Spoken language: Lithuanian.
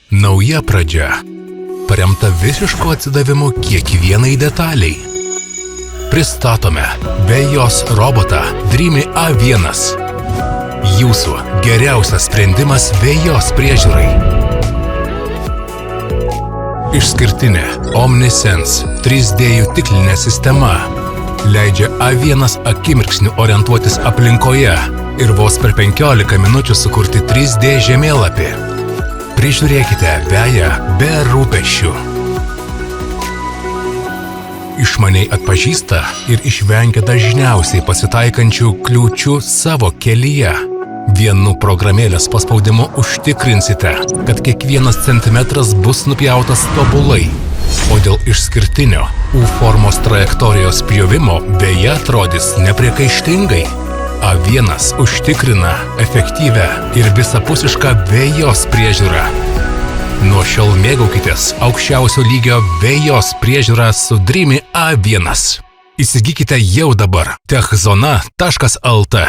Nauja pradžia, paremta visišku atsidavimu kiekvienai detaliai. Pristatome Vejos robotą Dreamy A1. Jūsų geriausias sprendimas Vejos priežiūrai. Išskirtinė Omnisense 3D jutiklinė sistema leidžia A1 akimirksniu orientuotis aplinkoje ir vos per 15 minučių sukurti 3D žemėlapį. Prižiūrėkite veją be rūpesčių. Išmaniai atpažįsta ir išvengia dažniausiai pasitaikančių kliūčių savo kelyje. Vienu programėlės paspaudimu užtikrinsite, kad kiekvienas centimetras bus nupjautas tobulai, o dėl išskirtinio U-formos trajektorijos pjovimo veja atrodys nepriekaištingai. A1 užtikrina efektyvią ir visapusišką Vejos priežiūrą. Nuo šiol mėgaukitės aukščiausio lygio Vejos priežiūrą su Dreamy A1. Įsigykite jau dabar techzona.lt.